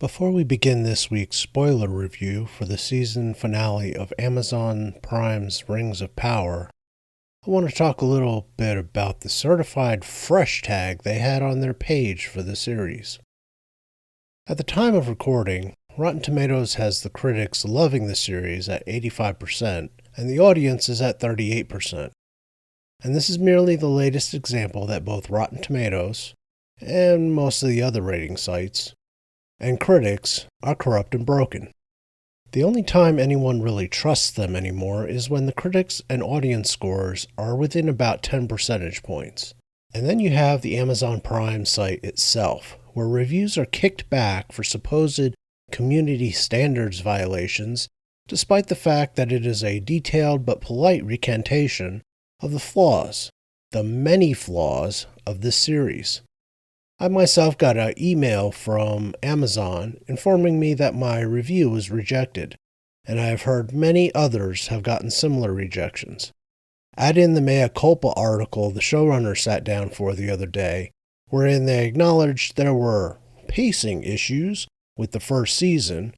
Before we begin this week's spoiler review for the season finale of Amazon Prime's Rings of Power, I want to talk a little bit about the certified fresh tag they had on their page for the series. At the time of recording, Rotten Tomatoes has the critics loving the series at 85% and the audience is at 38%. And this is merely the latest example that both Rotten Tomatoes, and most of the other rating sites, and critics are corrupt and broken. The only time anyone really trusts them anymore is when the critics and audience scores are within about 10 percentage points. And then you have the Amazon Prime site itself, where reviews are kicked back for supposed community standards violations, despite the fact that it is a detailed but polite recantation of the many flaws of this series. I myself got an email from Amazon informing me that my review was rejected, and I have heard many others have gotten similar rejections. Add in the mea culpa article the showrunner sat down for the other day, wherein they acknowledged there were pacing issues with the first season,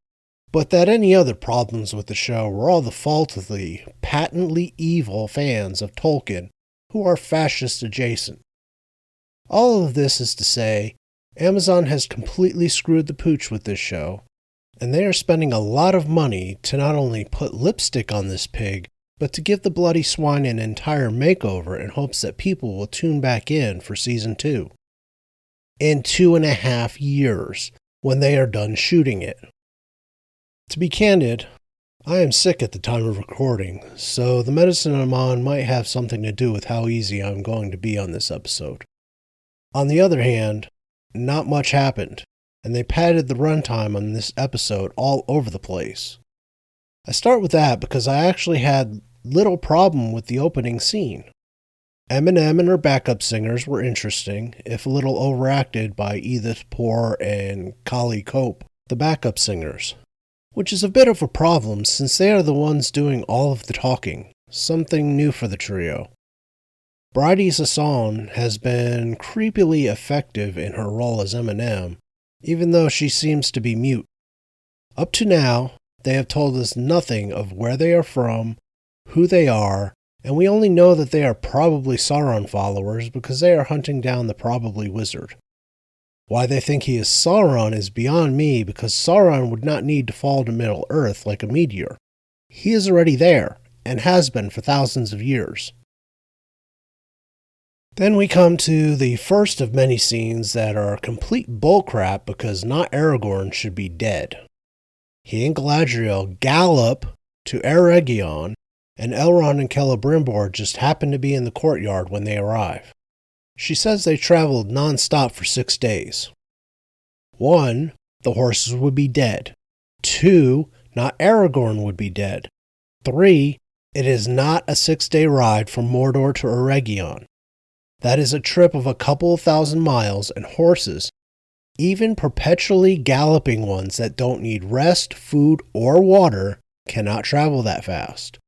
but that any other problems with the show were all the fault of the patently evil fans of Tolkien who are fascist adjacent. All of this is to say, Amazon has completely screwed the pooch with this show, and they are spending a lot of money to not only put lipstick on this pig, but to give the bloody swine an entire makeover in hopes that people will tune back in for season 2. In 2.5 years, when they are done shooting it. To be candid, I am sick at the time of recording, so the medicine I'm on might have something to do with how easy I'm going to be on this episode. On the other hand, not much happened, and they padded the runtime on this episode all over the place. I start with that because I actually had little problem with the opening scene. Eminem and her backup singers were interesting, if a little overacted by Edith Poor and Kali Cope, the backup singers, which is a bit of a problem since they are the ones doing all of the talking, something new for the trio. Bridie Sassoon has been creepily effective in her role as Eminem, even though she seems to be mute. Up to now, they have told us nothing of where they are from, who they are, and we only know that they are probably Sauron followers because they are hunting down the probably wizard. Why they think he is Sauron is beyond me because Sauron would not need to fall to Middle-earth like a meteor. He is already there, and has been for thousands of years. Then we come to the first of many scenes that are complete bullcrap because not Aragorn should be dead. He and Galadriel gallop to Eregion, and Elrond and Celebrimbor just happen to be in the courtyard when they arrive. She says they traveled non-stop for 6 days. 1, the horses would be dead. 2, not Aragorn would be dead. 3, it is not a 6-day ride from Mordor to Eregion. That is a trip of a couple of thousand miles, and horses, even perpetually galloping ones that don't need rest, food, or water, cannot travel that fast.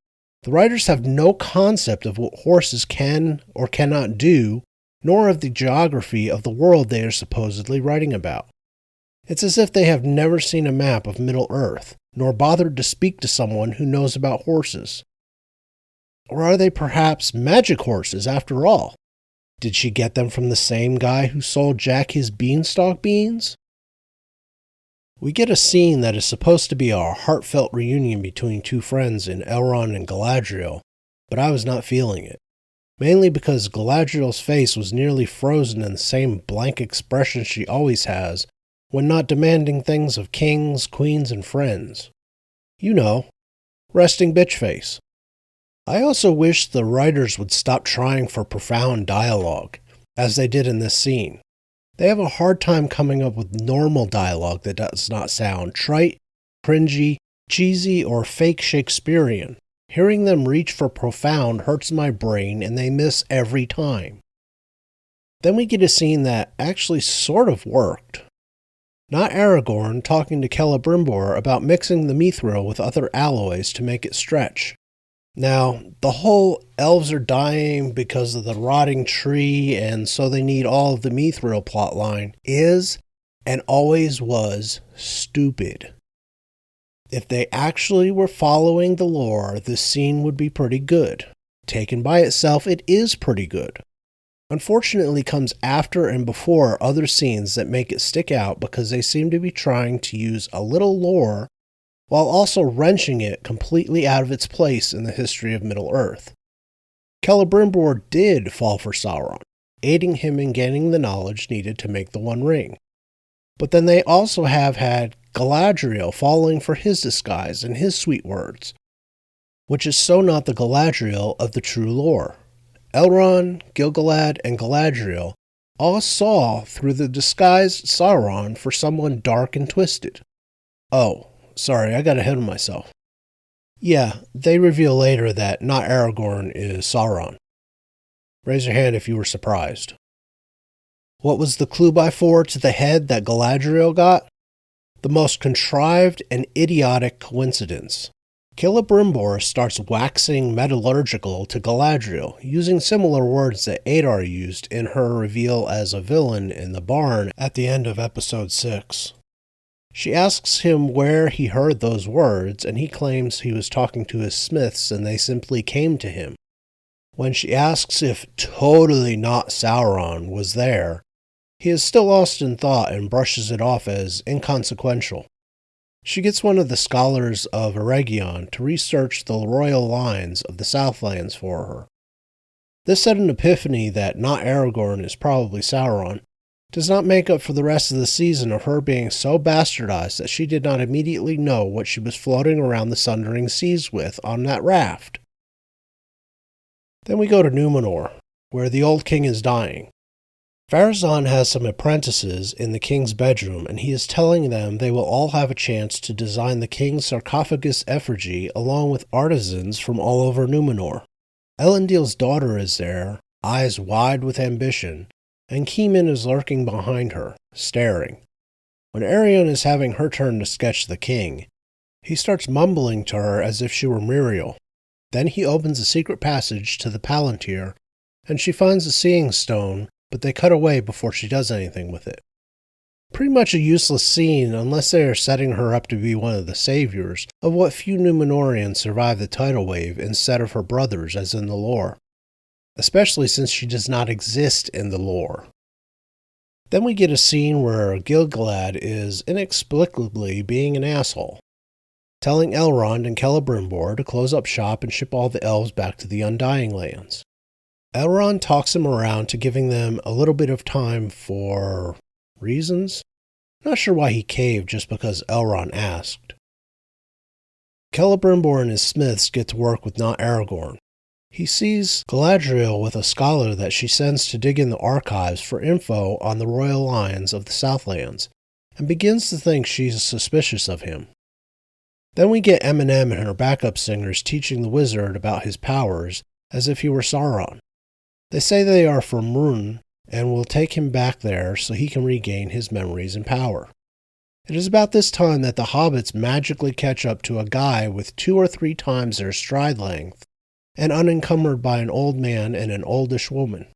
The writers have no concept of what horses can or cannot do, nor of the geography of the world they are supposedly writing about. It's as if they have never seen a map of Middle-earth, nor bothered to speak to someone who knows about horses. Or are they perhaps magic horses after all? Did she get them from the same guy who sold Jack his beanstalk beans? We get a scene that is supposed to be a heartfelt reunion between two friends in Elrond and Galadriel, but I was not feeling it. Mainly because Galadriel's face was nearly frozen in the same blank expression she always has when not demanding things of kings, queens, and friends. You know, resting bitch face. I also wish the writers would stop trying for profound dialogue, as they did in this scene. They have a hard time coming up with normal dialogue that does not sound trite, cringy, cheesy, or fake Shakespearean. Hearing them reach for profound hurts my brain, and they miss every time. Then we get a scene that actually sort of worked. Not Aragorn talking to Celebrimbor about mixing the mithril with other alloys to make it stretch. Now, the whole elves are dying because of the rotting tree and so they need all of the mithril plotline is and always was stupid. If they actually were following the lore, this scene would be pretty good. Taken by itself, it is pretty good. Unfortunately, comes after and before other scenes that make it stick out because they seem to be trying to use a little lore while also wrenching it completely out of its place in the history of Middle-earth. Celebrimbor did fall for Sauron, aiding him in gaining the knowledge needed to make the One Ring. But then they also have had Galadriel falling for his disguise and his sweet words, which is so not the Galadriel of the true lore. Elrond, Gil-galad, and Galadriel all saw through the disguised Sauron for someone dark and twisted. Oh, sorry, I got ahead of myself. Yeah, they reveal later that not Aragorn is Sauron. Raise your hand if you were surprised. What was the clue by 4 to the head that Galadriel got? The most contrived and idiotic coincidence. Celebrimbor starts waxing metallurgical to Galadriel, using similar words that Adar used in her reveal as a villain in the barn at the end of episode 6. She asks him where he heard those words, and he claims he was talking to his smiths and they simply came to him. When she asks if totally not Sauron was there, he is still lost in thought and brushes it off as inconsequential. She gets one of the scholars of Eregion to research the royal lines of the Southlands for her. This sudden epiphany that not Aragorn is probably Sauron does not make up for the rest of the season of her being so bastardized that she did not immediately know what she was floating around the sundering seas with on that raft. Then we go to Numenor, where the old king is dying. Pharazôn has some apprentices in the king's bedroom, and he is telling them they will all have a chance to design the king's sarcophagus effigy along with artisans from all over Numenor. Elendil's daughter is there, eyes wide with ambition, and Keeman is lurking behind her, staring. When Arion is having her turn to sketch the king, he starts mumbling to her as if she were Muriel. Then he opens a secret passage to the Palantir, and she finds a seeing stone, but they cut away before she does anything with it. Pretty much a useless scene unless they are setting her up to be one of the saviors of what few Numenorians survive the tidal wave instead of her brothers as in the lore. Especially since she does not exist in the lore. Then we get a scene where Gil-galad is inexplicably being an asshole, telling Elrond and Celebrimbor to close up shop and ship all the elves back to the Undying Lands. Elrond talks him around to giving them a little bit of time for reasons. Not sure why he caved just because Elrond asked. Celebrimbor and his smiths get to work with not Aragorn. He sees Galadriel with a scholar that she sends to dig in the archives for info on the royal lines of the Southlands, and begins to think she's suspicious of him. Then we get Eminem and her backup singers teaching the wizard about his powers as if he were Sauron. They say they are from Rhûn and will take him back there so he can regain his memories and power. It is about this time that the hobbits magically catch up to a guy with 2 or 3 times their stride length and unencumbered by an old man and an oldish woman.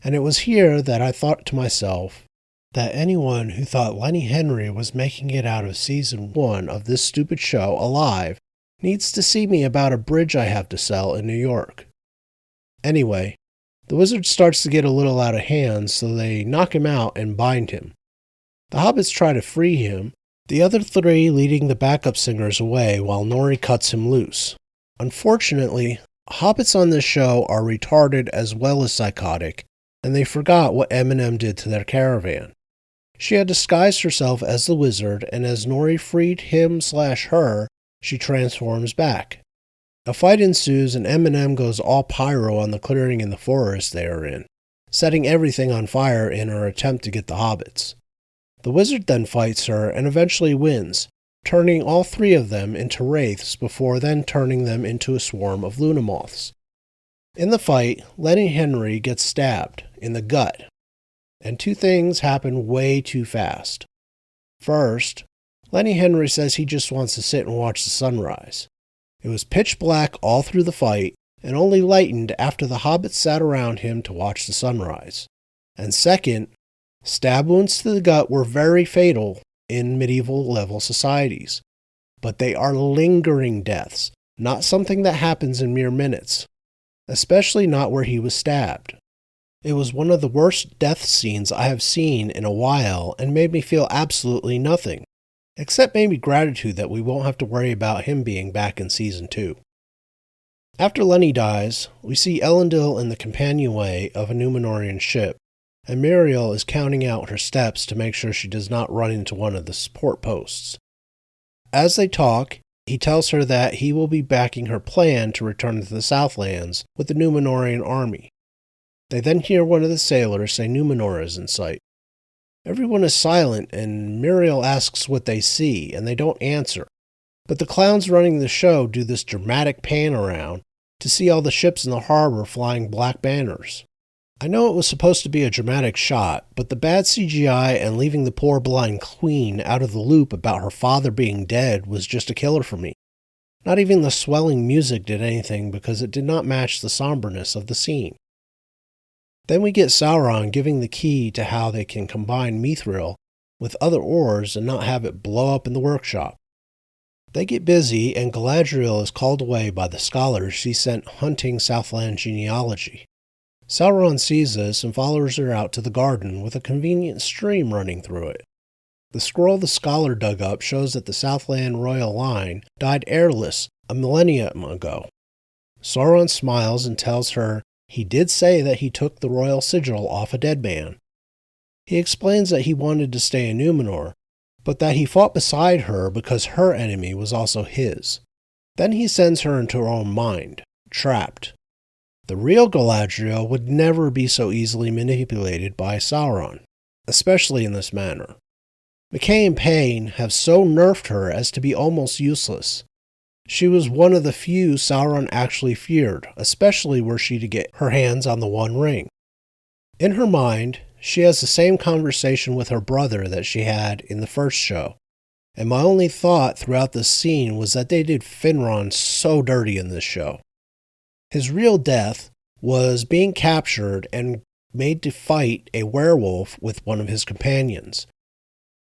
And it was here that I thought to myself that anyone who thought Lenny Henry was making it out of season 1 of this stupid show alive needs to see me about a bridge I have to sell in New York. Anyway, the wizard starts to get a little out of hand, so they knock him out and bind him. The hobbits try to free him, the other 3 leading the backup singers away while Nori cuts him loose. Unfortunately, hobbits on this show are retarded as well as psychotic, and they forgot what Eminem did to their caravan. She had disguised herself as the wizard, and as Nori freed him/her, she transforms back. A fight ensues, and Eminem goes all pyro on the clearing in the forest they are in, setting everything on fire in her attempt to get the hobbits. The wizard then fights her and eventually wins, turning all 3 of them into wraiths before then turning them into a swarm of lunamoths. In the fight, Lenny Henry gets stabbed in the gut, and 2 things happen way too fast. First, Lenny Henry says he just wants to sit and watch the sunrise. It was pitch black all through the fight, and only lightened after the hobbits sat around him to watch the sunrise. And second, Stab wounds to the gut were very fatal in medieval level societies, but they are lingering deaths, not something that happens in mere minutes, especially not where he was stabbed. It was one of the worst death scenes I have seen in a while and made me feel absolutely nothing, except maybe gratitude that we won't have to worry about him being back in Season 2. After Lenny dies, we see Elendil in the companionway of a Númenórean ship, and Muriel is counting out her steps to make sure she does not run into one of the support posts. As they talk, he tells her that he will be backing her plan to return to the Southlands with the Númenórean army. They then hear one of the sailors say Númenor is in sight. Everyone is silent, and Muriel asks what they see, and they don't answer. But the clowns running the show do this dramatic pan around to see all the ships in the harbor flying black banners. I know it was supposed to be a dramatic shot, but the bad CGI and leaving the poor blind queen out of the loop about her father being dead was just a killer for me. Not even the swelling music did anything because it did not match the somberness of the scene. Then we get Sauron giving the key to how they can combine Mithril with other ores and not have it blow up in the workshop. They get busy, and Galadriel is called away by the scholars she sent hunting Southland genealogy. Sauron sees this and follows her out to the garden with a convenient stream running through it. The scroll the scholar dug up shows that the Southland royal line died heirless a millennium ago. Sauron smiles and tells her he did say that he took the royal sigil off a dead man. He explains that he wanted to stay in Númenor, but that he fought beside her because her enemy was also his. Then he sends her into her own mind, trapped. The real Galadriel would never be so easily manipulated by Sauron, especially in this manner. McKay and Payne have so nerfed her as to be almost useless. She was one of the few Sauron actually feared, especially were she to get her hands on the One Ring. In her mind, she has the same conversation with her brother that she had in the first show, and my only thought throughout this scene was that they did Finron so dirty in this show. His real death was being captured and made to fight a werewolf with one of his companions.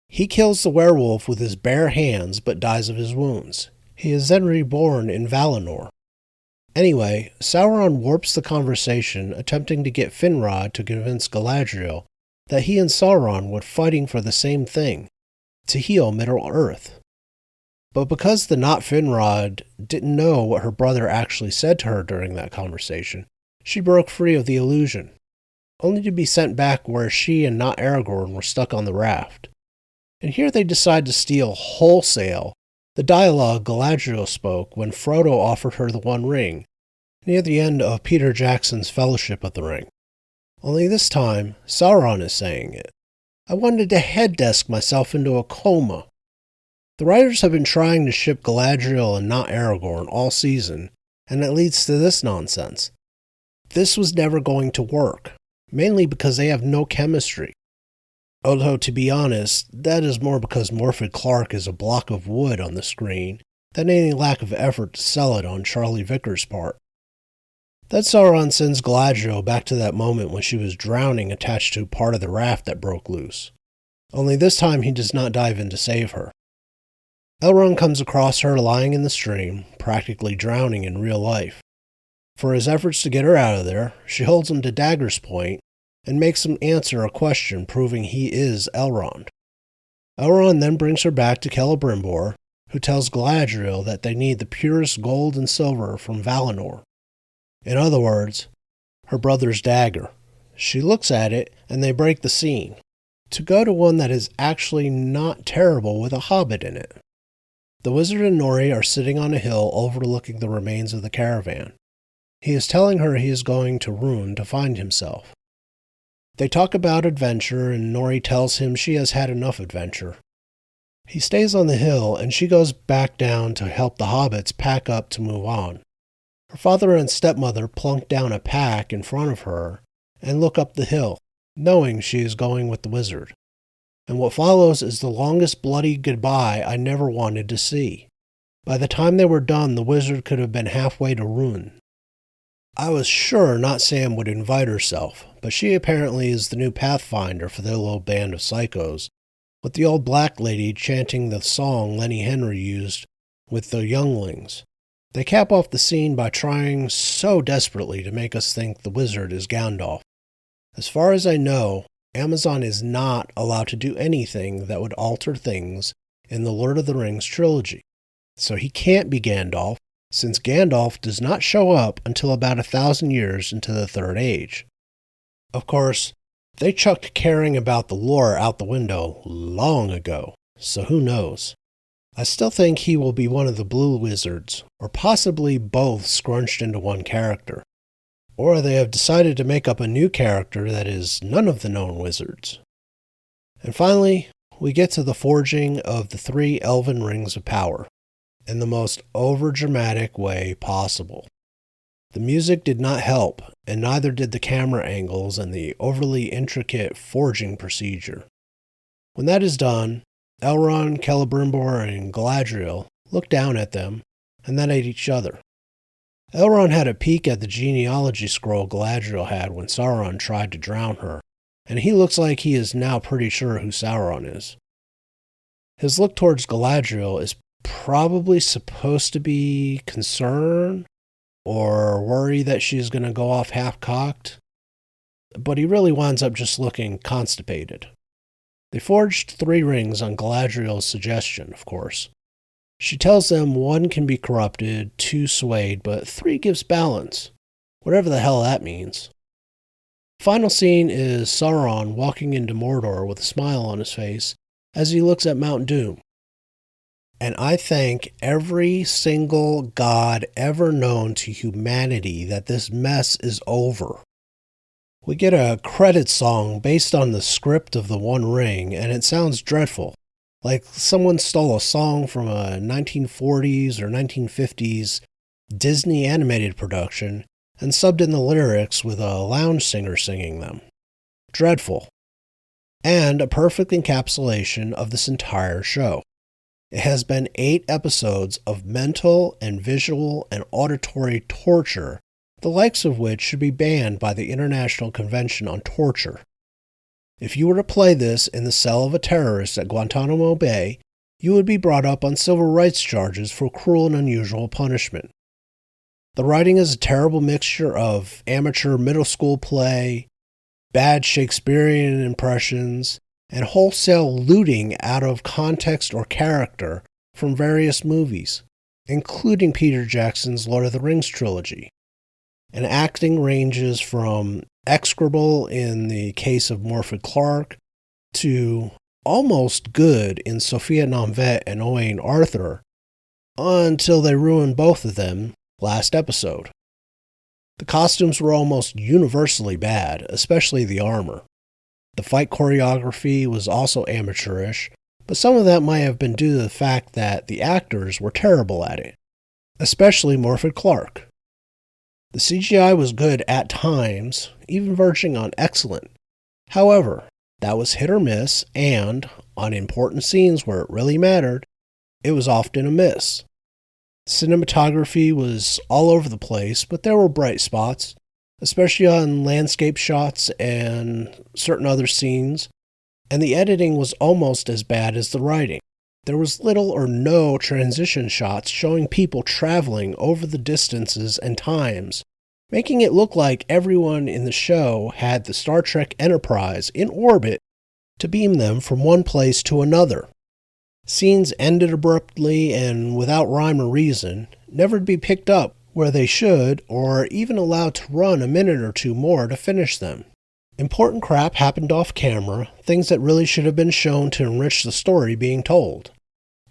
He kills the werewolf with his bare hands but dies of his wounds. He is then reborn in Valinor. Anyway, Sauron warps the conversation, attempting to get Finrod to convince Galadriel that he and Sauron were fighting for the same thing, to heal Middle-earth. But because the not Finrod didn't know what her brother actually said to her during that conversation, she broke free of the illusion, only to be sent back where she and not Aragorn were stuck on the raft. And here they decide to steal wholesale the dialogue Galadriel spoke when Frodo offered her the One Ring, near the end of Peter Jackson's Fellowship of the Ring. Only this time, Sauron is saying it. I wanted to head desk myself into a coma. The writers have been trying to ship Galadriel and not Aragorn all season, and it leads to this nonsense. This was never going to work, mainly because they have no chemistry. Although, to be honest, that is more because Morfydd Clark is a block of wood on the screen than any lack of effort to sell it on Charlie Vickers' part. Then Sauron sends Galadriel back to that moment when she was drowning attached to part of the raft that broke loose. Only this time he does not dive in to save her. Elrond comes across her lying in the stream, practically drowning in real life. For his efforts to get her out of there, she holds him to dagger's point and makes him answer a question proving he is Elrond. Elrond then brings her back to Celebrimbor, who tells Galadriel that they need the purest gold and silver from Valinor. In other words, her brother's dagger. She looks at it, and they break the scene, to go to one that is actually not terrible with a hobbit in it. The wizard and Nori are sitting on a hill overlooking the remains of the caravan. He is telling her he is going to Rhûn to find himself. They talk about adventure, and Nori tells him she has had enough adventure. He stays on the hill, and she goes back down to help the hobbits pack up to move on. Her father and stepmother plunk down a pack in front of her and look up the hill, knowing she is going with the wizard. And what follows is the longest bloody goodbye I never wanted to see. By the time they were done, the wizard could have been halfway to Rhûn. I was sure not Sam would invite herself, but she apparently is the new pathfinder for their little band of psychos, with the old black lady chanting the song Lenny Henry used with the younglings. They cap off the scene by trying so desperately to make us think the wizard is Gandalf. As far as I know, Amazon is not allowed to do anything that would alter things in the Lord of the Rings trilogy. So he can't be Gandalf, since Gandalf does not show up until about 1,000 years into the Third Age. Of course, they chucked caring about the lore out the window long ago, so who knows? I still think he will be one of the blue wizards, or possibly both scrunched into one character. Or they have decided to make up a new character that is none of the known wizards. And finally, we get to the forging of the 3 elven rings of power, in the most overdramatic way possible. The music did not help, and neither did the camera angles and the overly intricate forging procedure. When that is done, Elrond, Celebrimbor, and Galadriel look down at them, and then at each other. Elrond had a peek at the genealogy scroll Galadriel had when Sauron tried to drown her, and he looks like he is now pretty sure who Sauron is. His look towards Galadriel is probably supposed to be concern or worry that she's going to go off half-cocked, but he really winds up just looking constipated. They forged 3 rings on Galadriel's suggestion, of course. She tells them 1 can be corrupted, 2 swayed, but 3 gives balance, whatever the hell that means. Final scene is Sauron walking into Mordor with a smile on his face as he looks at Mount Doom. And I thank every single god ever known to humanity that this mess is over. We get a credit song based on the script of The One Ring, and it sounds dreadful. Like someone stole a song from a 1940s or 1950s Disney animated production and subbed in the lyrics with a lounge singer singing them. Dreadful. And a perfect encapsulation of this entire show. It has been 8 episodes of mental and visual and auditory torture, the likes of which should be banned by the International Convention on Torture. If you were to play this in the cell of a terrorist at Guantanamo Bay, you would be brought up on civil rights charges for cruel and unusual punishment. The writing is a terrible mixture of amateur middle school play, bad Shakespearean impressions, and wholesale looting out of context or character from various movies, including Peter Jackson's Lord of the Rings trilogy. And acting ranges from execrable in the case of Morfydd Clark to almost good in Sophia Nomvet and Owain Arthur, until they ruined both of them last episode. The costumes were almost universally bad, especially the armor. The fight choreography was also amateurish, but some of that might have been due to the fact that the actors were terrible at it, especially Morfydd Clark. The CGI was good at times, even verging on excellent. However, that was hit or miss, and, on important scenes where it really mattered, it was often a miss. Cinematography was all over the place, but there were bright spots, especially on landscape shots and certain other scenes, and the editing was almost as bad as the writing. There was little or no transition shots showing people traveling over the distances and times, making it look like everyone in the show had the Star Trek Enterprise in orbit to beam them from one place to another. Scenes ended abruptly and without rhyme or reason, never to be picked up where they should, or even allowed to run a minute or 2 more to finish them. Important crap happened off camera, things that really should have been shown to enrich the story being told.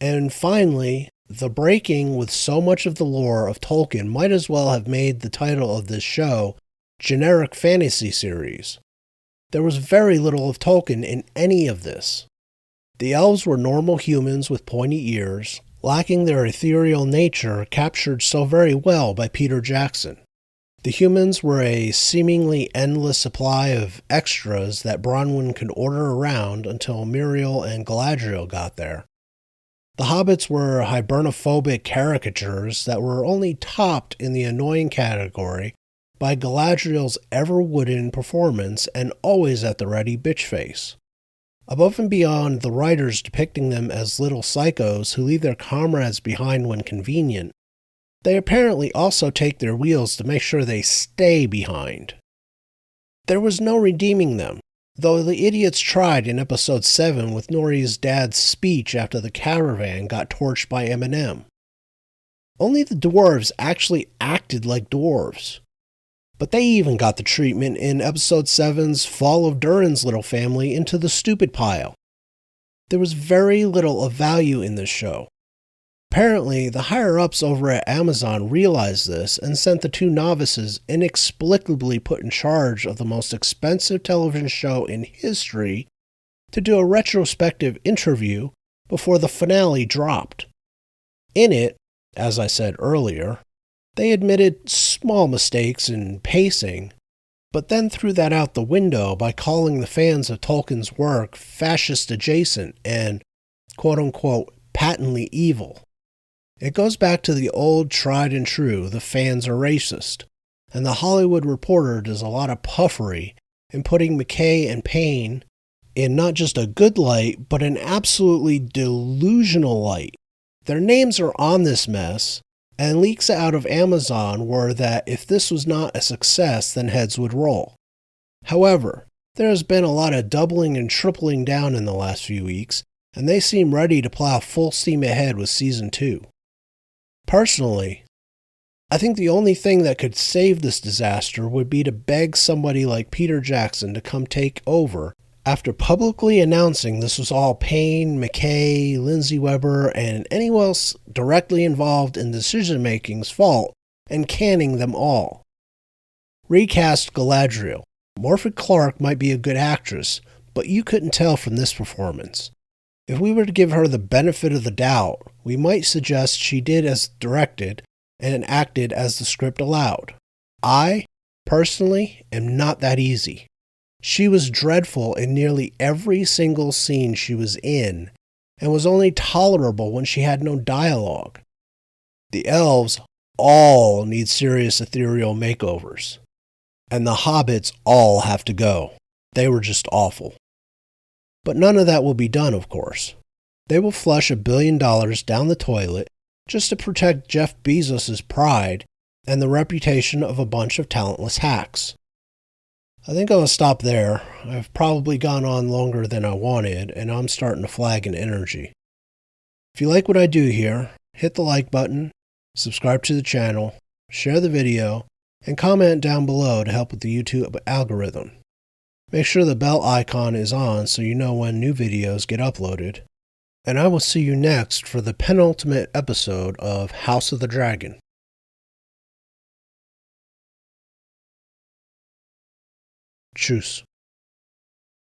And finally, the breaking with so much of the lore of Tolkien might as well have made the title of this show Generic Fantasy Series. There was very little of Tolkien in any of this. The elves were normal humans with pointy ears, lacking their ethereal nature captured so very well by Peter Jackson. The humans were a seemingly endless supply of extras that Bronwyn could order around until Muriel and Galadriel got there. The hobbits were hibernophobic caricatures that were only topped in the annoying category by Galadriel's ever-wooden performance and always at the ready bitch face. Above and beyond the writers depicting them as little psychos who leave their comrades behind when convenient, they apparently also take their wheels to make sure they stay behind. There was no redeeming them, though the idiots tried in episode 7 with Nori's dad's speech after the caravan got torched by Eminem. Only the dwarves actually acted like dwarves. But they even got the treatment in episode 7's Fall of Durin's little family into the stupid pile. There was very little of value in this show. Apparently, the higher-ups over at Amazon realized this and sent the two novices inexplicably put in charge of the most expensive television show in history to do a retrospective interview before the finale dropped. In it, as I said earlier, they admitted small mistakes in pacing, but then threw that out the window by calling the fans of Tolkien's work fascist-adjacent and quote-unquote patently evil. It goes back to the old tried and true, the fans are racist, and the Hollywood Reporter does a lot of puffery in putting McKay and Payne in not just a good light, but an absolutely delusional light. Their names are on this mess, and leaks out of Amazon were that if this was not a success, then heads would roll. However, there has been a lot of doubling and tripling down in the last few weeks, and they seem ready to plow full steam ahead with Season 2. Personally, I think the only thing that could save this disaster would be to beg somebody like Peter Jackson to come take over after publicly announcing this was all Payne, McKay, Lindsay Weber, and anyone else directly involved in decision-making's fault and canning them all. Recast Galadriel. Morfydd Clark might be a good actress, but you couldn't tell from this performance. If we were to give her the benefit of the doubt, we might suggest she did as directed and acted as the script allowed. I, personally, am not that easy. She was dreadful in nearly every single scene she was in, and was only tolerable when she had no dialogue. The elves all need serious ethereal makeovers. And the hobbits all have to go. They were just awful. But none of that will be done, of course. They will flush $1 billion down the toilet just to protect Jeff Bezos' pride and the reputation of a bunch of talentless hacks. I think I'll stop there. I've probably gone on longer than I wanted, and I'm starting to flag in energy. If you like what I do here, hit the like button, subscribe to the channel, share the video, and comment down below to help with the YouTube algorithm. Make sure the bell icon is on so you know when new videos get uploaded. And I will see you next for the penultimate episode of House of the Dragon. Tschüss.